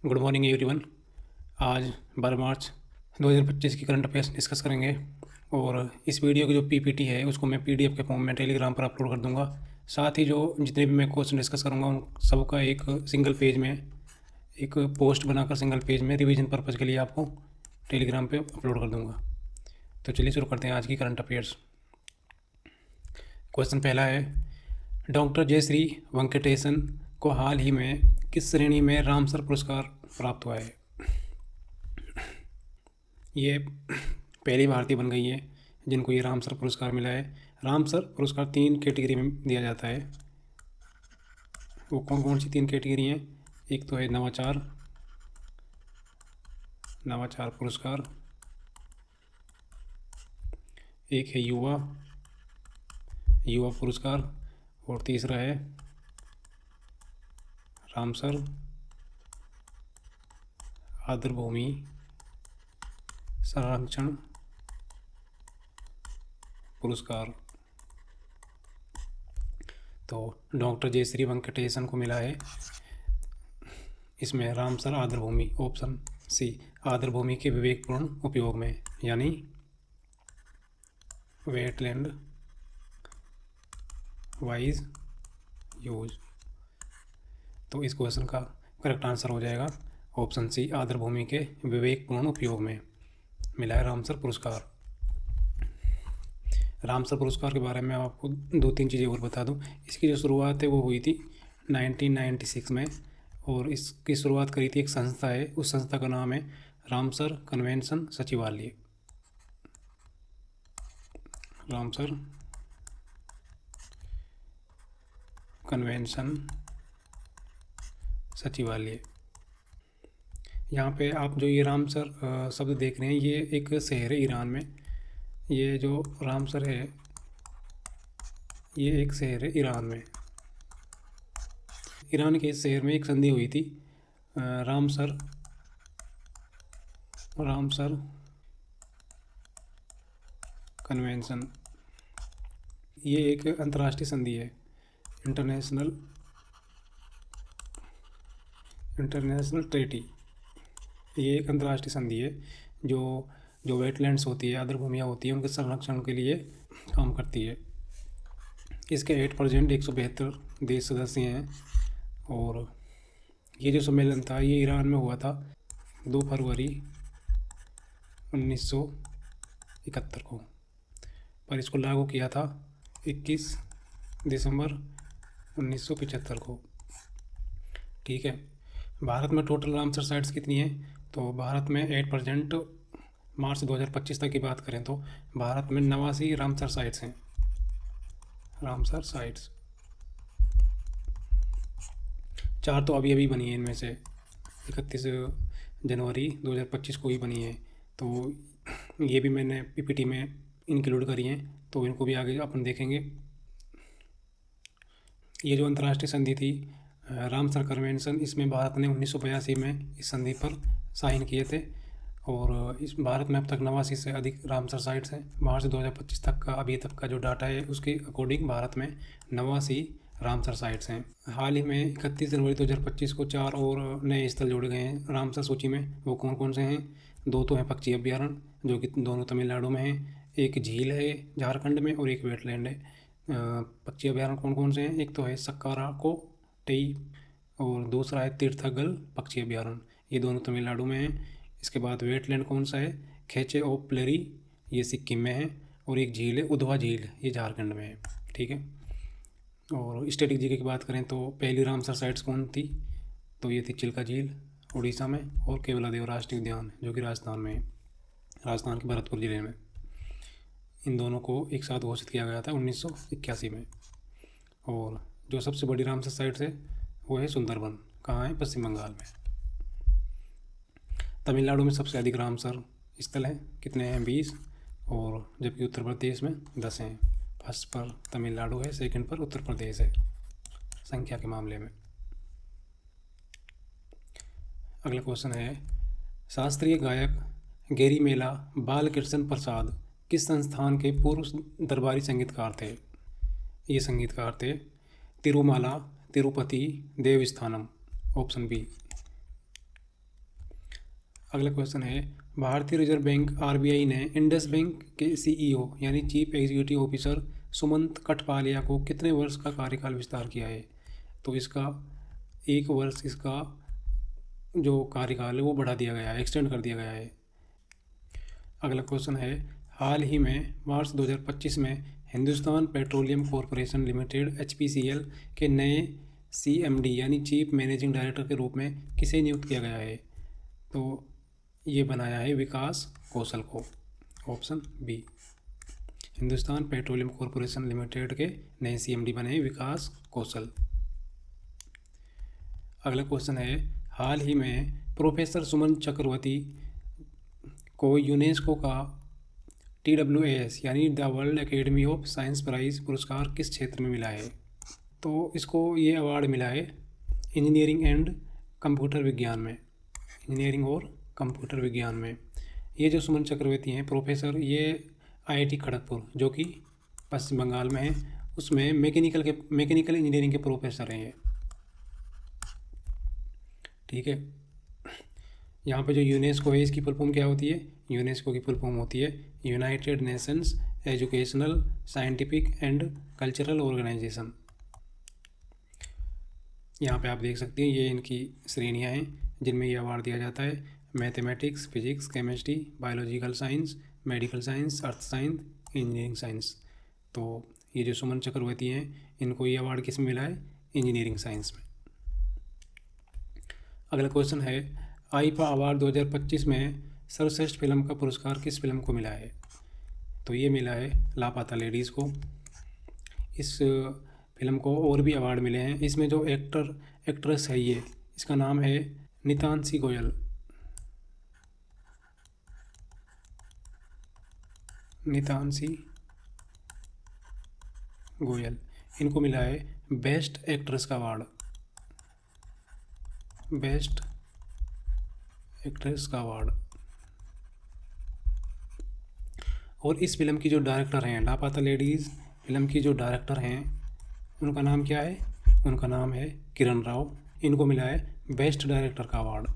Good morning everyone. आज 12 मार्च 2025 की current affairs discuss करेंगे और इस वीडियो की जो पीपीटी है उसको मैं पीडीएफ के फॉर्म में टेलीग्राम पर अपलोड कर दूंगा। साथ ही जो जितने भी मैं क्वेश्चन डिस्कस करूंगा उन सबका एक सिंगल पेज में एक पोस्ट बनाकर सिंगल पेज में रिवीजन पर्पज़ के लिए आपको टेलीग्राम पे अपलोड कर दूंगा। तो चलिए शुरू करते हैं आज की करंट अफेयर्स। क्वेश्चन पहला है, डॉक्टर जयश्री वेंकटेशन को हाल ही में किस श्रेणी में रामसर पुरस्कार प्राप्त हुआ है? ये पहली भारतीय बन गई है जिनको ये रामसर पुरस्कार मिला है। रामसर पुरस्कार 3 कैटेगरी में दिया जाता है। वो कौन कौन सी 3 कैटेगरी हैं? एक तो है नवाचार पुरस्कार, एक है युवा पुरस्कार और तीसरा है रामसर आर्द्रभूमि संरक्षण पुरस्कार। तो डॉक्टर जयश्री वेंकटेशन को मिला है इसमें रामसर आर्द्रभूमि, ऑप्शन सी, आर्द्रभूमि के विवेकपूर्ण उपयोग में, यानी वेटलैंड वाइज यूज। तो इस क्वेश्चन का करेक्ट आंसर हो जाएगा ऑप्शन सी, आर्द्रभूमि के विवेकपूर्ण उपयोग में मिला है रामसर पुरस्कार। रामसर पुरस्कार के बारे में आपको 2-3 चीज़ें और बता दूं। इसकी जो शुरुआत है वो हुई थी 1996 में और इसकी शुरुआत करी थी एक संस्था है, उस संस्था का नाम है रामसर कन्वेंशन सचिवालय। रामसर कन्वेंशन सचिवालय। यहाँ पे आप जो ये रामसर शब्द देख रहे हैं ये एक शहर है ईरान में। ये जो रामसर है ये एक शहर है ईरान में। ईरान के इस शहर में एक संधि हुई थी रामसर कन्वेंशन। ये एक अंतर्राष्ट्रीय संधि है, इंटरनेशनल ट्रेटी। ये एक अंतर्राष्ट्रीय संधि है जो वेटलैंड्स होती है, आर्द्रभूमियाँ होती है, उनके संरक्षण के लिए काम करती है। इसके 8% 172 देश सदस्य हैं और ये जो सम्मेलन था ये ईरान में हुआ था 2 फरवरी 1971 को, पर इसको लागू किया था 21 दिसंबर 1975 को। ठीक है। भारत में टोटल रामसर साइट्स कितनी है? तो भारत में 8% मार्च 2025 तक की बात करें तो भारत में 89 रामसर साइट्स हैं। रामसर साइट्स 4 तो अभी बनी है, इनमें से 31 जनवरी 2025 को ही बनी है। तो ये भी मैंने पीपीटी में इंक्लूड करी हैं, तो इनको भी आगे अपन देखेंगे। ये जो अंतर्राष्ट्रीय संधि थी रामसर कन्वेंशन, इसमें भारत ने 1982 में इस संधि पर साइन किए थे और इस भारत में अब तक 89 से अधिक रामसर साइट्स हैं। मार्च 2025 तक का अभी तक का जो डाटा है उसके अकॉर्डिंग भारत में 89 रामसर साइट्स हैं। हाल ही में 31 जनवरी 2025 को 4 और नए स्थल जोड़े गए हैं रामसर सूची में। वो कौन कौन से हैं? 2 तो हैं पक्षी अभ्यारण्य जो कि दोनों तमिलनाडु में हैं, एक झील है झारखंड में और एक वेटलैंड है। पक्षी अभ्यारण्य कौन कौन से हैं? एक तो है सक्कारा को टेई और दूसरा है तीर्थगल पक्षी अभ्यारण्य, ये दोनों तमिलनाडु में हैं। इसके बाद वेटलैंड कौन सा है? खेचे ऑफ प्लेरी, ये सिक्किम में है और एक झील है उधवा झील, ये झारखंड में है। ठीक है। और स्टैटिक जीके की बात करें तो पहली रामसर साइट्स कौन थी? तो ये थी चिल्का झील उड़ीसा में और केवलादेव राष्ट्रीय उद्यान जो कि राजस्थान में है, राजस्थान के भरतपुर जिले में। इन दोनों को एक साथ घोषित किया गया था 1981 में। और जो सबसे बड़ी रामसर साइट्स है वो है सुंदरबन, कहाँ है? पश्चिम बंगाल में। तमिलनाडु में सबसे अधिक रामसर स्थल हैं, कितने हैं? 20, और जबकि उत्तर प्रदेश में 10 हैं। फर्स्ट पर तमिलनाडु है, सेकंड पर उत्तर प्रदेश है संख्या के मामले में। अगला क्वेश्चन है, शास्त्रीय गायक गेरीमेला बालकृष्ण प्रसाद किस संस्थान के पूर्व दरबारी संगीतकार थे? ये संगीतकार थे तिरुमाला तिरुपति देवस्थानम, ऑप्शन बी। अगला क्वेश्चन है, भारतीय रिजर्व बैंक आरबीआई ने इंडस बैंक के सीईओ यानी chief executive officer Sumant Kathpalia को कितने वर्ष का कार्यकाल विस्तार किया है? तो इसका 1 वर्ष इसका जो कार्यकाल है वो बढ़ा दिया गया है, एक्सटेंड कर दिया गया है। अगला क्वेश्चन है, हाल ही में मार्च 2025 में Hindustan petroleum corporation limited HPCL के नए CMD यानी चीफ मैनेजिंग डायरेक्टर के रूप में किसे नियुक्त किया गया है? तो ये बनाया है विकास कौशल को, option B. Hindustan petroleum corporation limited के नए CMD बने विकास कौशल। अगला क्वेश्चन है, हाल ही में प्रोफेसर सुमन चक्रवर्ती को यूनेस्को का TWAS यानी the world academy of science prize पुरस्कार किस क्षेत्र में मिला है? तो इसको ये अवार्ड मिला है इंजीनियरिंग एंड कंप्यूटर विज्ञान में, इंजीनियरिंग और कंप्यूटर विज्ञान में। ये जो सुमन चक्रवर्ती हैं प्रोफेसर, ये IIT खड़गपुर जो कि पश्चिम बंगाल में है, उसमें मैकेनिकल इंजीनियरिंग के प्रोफेसर हैं ये, ठीक है। यहाँ पे जो यूनेस्को है इसकी फुल फॉर्म क्या होती है? यूनेस्को की फुल फॉर्म होती है united nations educational scientific and cultural organisation. यहाँ पे आप देख सकते हैं ये इनकी श्रेणियाँ हैं जिनमें ये अवार्ड दिया जाता है। Mathematics, physics, chemistry, biological science, medical science, earth science, engineering science. तो ये जो सुमन चक्रवर्ती हैं इनको ये अवार्ड किस में मिला है? इंजीनियरिंग साइंस में। अगला क्वेश्चन है, आईफा अवार्ड 2025 में सर्वश्रेष्ठ फिल्म का पुरस्कार किस फिल्म को मिला है? तो ये मिला है लापता लेडीज़ को। इस फिल्म को और भी अवार्ड मिले हैं। इसमें जो एक्ट्रेस है ये, इसका नाम है नितांशी गोयल। नितांशी गोयल, इनको मिला है बेस्ट एक्ट्रेस का अवार्ड, बेस्ट एक्ट्रेस का अवार्ड। और इस फिल्म की जो डायरेक्टर हैं, लापता लेडीज़ फिल्म की जो डायरेक्टर हैं उनका नाम क्या है? उनका नाम है किरण राव। इनको मिला है बेस्ट डायरेक्टर का अवार्ड,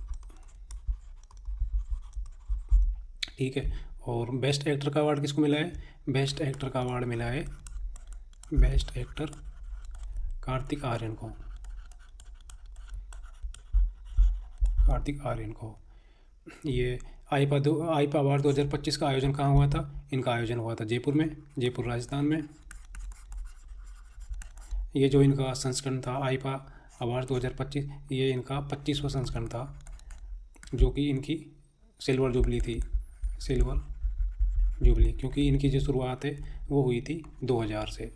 ठीक है। और बेस्ट एक्टर का अवार्ड किसको मिला है? बेस्ट एक्टर का अवार्ड मिला है बेस्ट एक्टर कार्तिक आर्यन को, कार्तिक आर्यन को। ये आईपा अवार्ड 2025 का आयोजन कहाँ हुआ था? इनका आयोजन हुआ था जयपुर में, जयपुर राजस्थान में। ये जो इनका संस्करण था आईपा अवार्ड 2025, ये इनका 25वां संस्करण था जो कि इनकी सिल्वर जुबली थी, सिल्वर जुबली, क्योंकि इनकी जो शुरुआत है वो हुई थी 2000 से।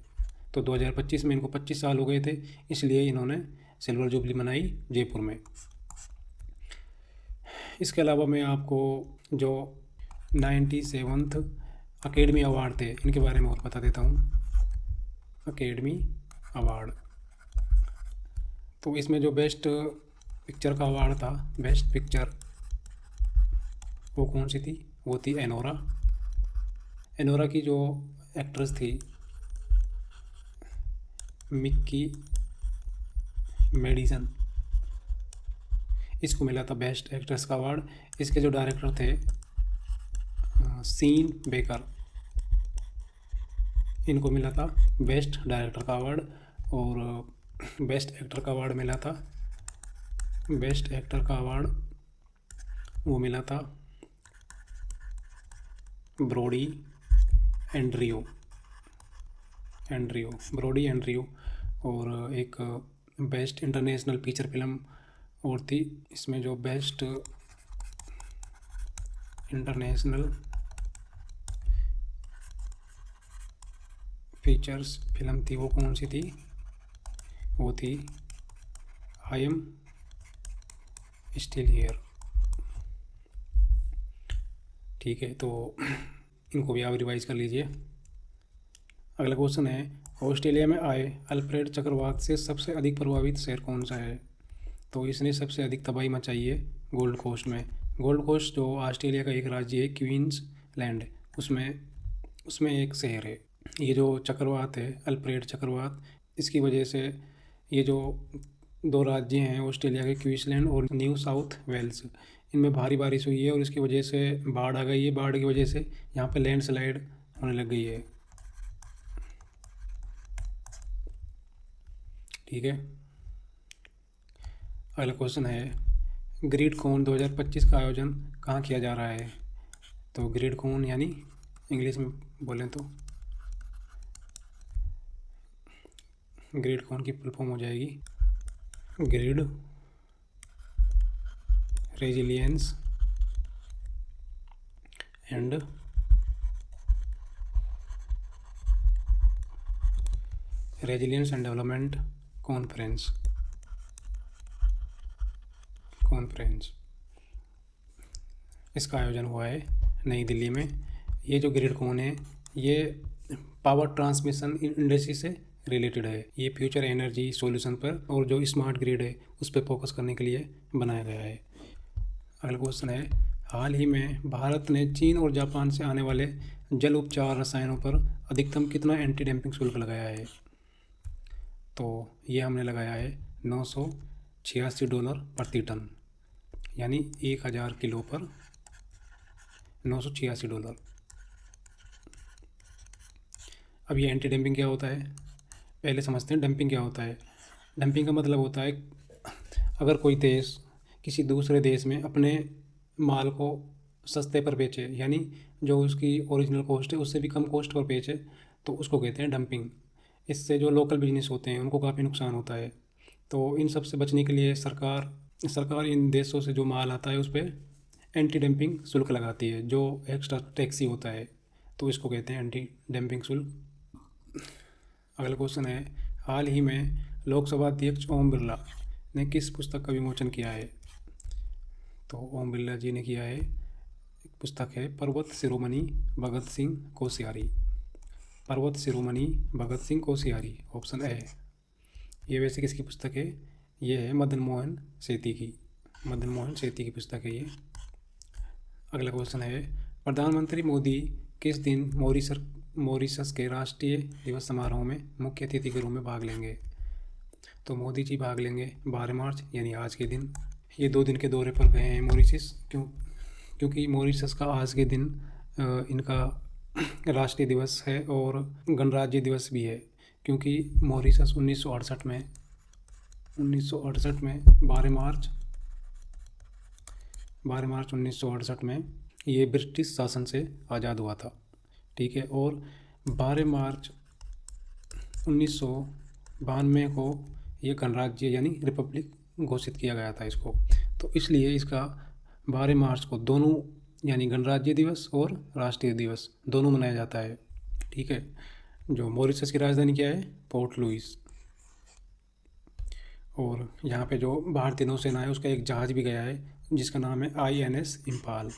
तो 2025 में इनको 25 साल हो गए थे, इसलिए इन्होंने सिल्वर जुबली मनाई जयपुर में। इसके अलावा मैं आपको जो 97th अकेडमी अवार्ड थे इनके बारे में और बता देता हूँ। अकेडमी अवार्ड, तो इसमें जो बेस्ट पिक्चर का अवार्ड था, बेस्ट पिक्चर, वो कौन सी थी? वो थी एनोरा। एनोरा की जो एक्ट्रेस थी मिक्की मेडिसन, इसको मिला था बेस्ट एक्ट्रेस का अवार्ड। इसके जो डायरेक्टर थे सीन बेकर, इनको मिला था बेस्ट डायरेक्टर का अवार्ड। और बेस्ट एक्टर का अवार्ड मिला था, बेस्ट एक्टर का अवार्ड वो मिला था ब्रोडी एंड्रियो, ब्रोडी एंड्रियो। और एक बेस्ट इंटरनेशनल फीचर फिल्म और थी, इसमें जो बेस्ट इंटरनेशनल फीचर्स फिल्म थी वो कौन सी थी? वो थी आई एम स्टिल हियर, ठीक है। तो इनको भी आप रिवाइज कर लीजिए। अगला क्वेश्चन है, ऑस्ट्रेलिया में आए अल्फ्रेड चक्रवात से सबसे अधिक प्रभावित शहर कौन सा है? तो इसने सबसे अधिक तबाही मचाई है गोल्ड कोस्ट में। गोल्ड कोस्ट जो ऑस्ट्रेलिया का एक राज्य है, क्वींसलैंड, उसमें एक शहर है। ये जो चक्रवात है अल्फ्रेड चक्रवात, इसकी वजह से ये जो दो राज्य हैं ऑस्ट्रेलिया के, क्वींसलैंड और न्यू साउथ वेल्स। इनमें भारी बारिश हुई है और इसकी वजह से बाढ़ आ गई है। बाढ़ की वजह से यहाँ पे लैंडस्लाइड होने लग गई है। ठीक है, अगला क्वेश्चन है, ग्रीडकॉन 2025 का आयोजन कहाँ किया जा रहा है? तो ग्रीडकॉन यानी इंग्लिश में बोलें तो ग्रीडकॉन की फुल फॉर्म हो जाएगी grid resilience and development conference. इसका आयोजन हुआ है नई दिल्ली में। ये जो ग्रिडकॉन है ये पावर ट्रांसमिशन इंडस्ट्री से रिलेटेड है। ये फ्यूचर एनर्जी सॉल्यूशन पर और जो स्मार्ट ग्रिड है उस पर फोकस करने के लिए बनाया गया है। अगला क्वेश्चन है, हाल ही में भारत ने चीन और जापान से आने वाले जल उपचार रसायनों पर अधिकतम कितना एंटी डंपिंग शुल्क लगाया है? तो ये हमने लगाया है $986 प्रति टन, यानी 1000 किलो पर $986। अब ये एंटी डंपिंग क्या होता है, पहले समझते हैं डंपिंग क्या होता है। डंपिंग का मतलब होता है अगर कोई देश किसी दूसरे देश में अपने माल को सस्ते पर बेचे, यानी जो उसकी ओरिजिनल कॉस्ट है उससे भी कम कॉस्ट पर बेचे, तो उसको कहते हैं डंपिंग। इससे जो लोकल बिजनेस होते हैं उनको काफ़ी नुकसान होता है। तो इन सब से बचने के लिए सरकार इन देशों से जो माल आता है उस पर एंटी डंपिंग शुल्क लगाती है, जो एक्स्ट्रा टैक्सी होता है, तो इसको कहते हैं एंटी डंपिंग शुल्क। अगला क्वेश्चन है, हाल ही में लोकसभा अध्यक्ष ओम बिरला ने किस पुस्तक का विमोचन किया है? तो ओम बिरला जी ने किया है, एक पुस्तक है पर्वत शिरोमणि भगत सिंह कोश्यारी। पर्वत शिरोमणि भगत सिंह कोश्यारी, ऑप्शन ए। ये वैसे किसकी पुस्तक है? ये है मदन मोहन सेठी की पुस्तक है ये। अगला क्वेश्चन है, प्रधानमंत्री मोदी किस दिन मॉरिशस के राष्ट्रीय दिवस समारोह में मुख्य अतिथि के रूप में भाग लेंगे? तो मोदी जी भाग लेंगे 12 मार्च यानी आज के दिन। ये 2 दिन के दौरे पर गए हैं मॉरिशस, क्योंकि मॉरिशस का आज के दिन इनका राष्ट्रीय दिवस है और गणराज्य दिवस भी है, क्योंकि मॉरिशस 1968 में 12 मार्च 1968 में ये ब्रिटिश शासन से आज़ाद हुआ था। ठीक है, और 12 मार्च 1992 को ये गणराज्य यानी रिपब्लिक घोषित किया गया था इसको। तो इसलिए इसका 12 मार्च को दोनों यानी गणराज्य दिवस और राष्ट्रीय दिवस दोनों मनाया जाता है। ठीक है, जो मॉरिशस की राजधानी क्या है? Port Louis. और यहाँ पे जो भारतीय नौसेना है उसका एक जहाज़ भी गया है जिसका नाम है INS इम्फाल।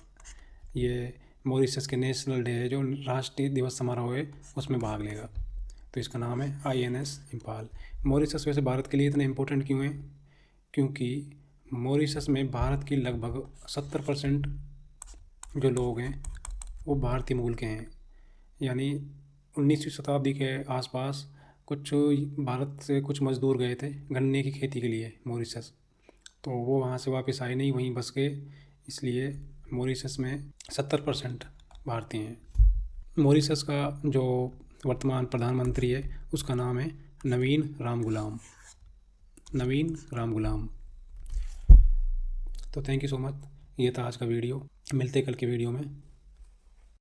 ये मॉरिशस के नेशनल डे है जो राष्ट्रीय दिवस समारोह है उसमें भाग लेगा, तो इसका नाम है INS इम्फाल। मॉरिशस वैसे भारत के लिए इतना इम्पोर्टेंट क्यों है? क्योंकि मॉरिशस में भारत की लगभग 70% जो लोग हैं वो भारतीय मूल के हैं। यानी 19वीं शताब्दी के आसपास कुछ भारत से कुछ मज़दूर गए थे गन्ने की खेती के लिए मॉरिशस, तो वो वहाँ से वापस आए नहीं, वहीं बस गए, इसलिए मॉरिशस में 70% भारतीय हैं। मॉरिशस का जो वर्तमान प्रधानमंत्री है उसका नाम है नवीन राम गुलाम। तो थैंक यू सो मच, ये था आज का वीडियो। मिलते कल के वीडियो में।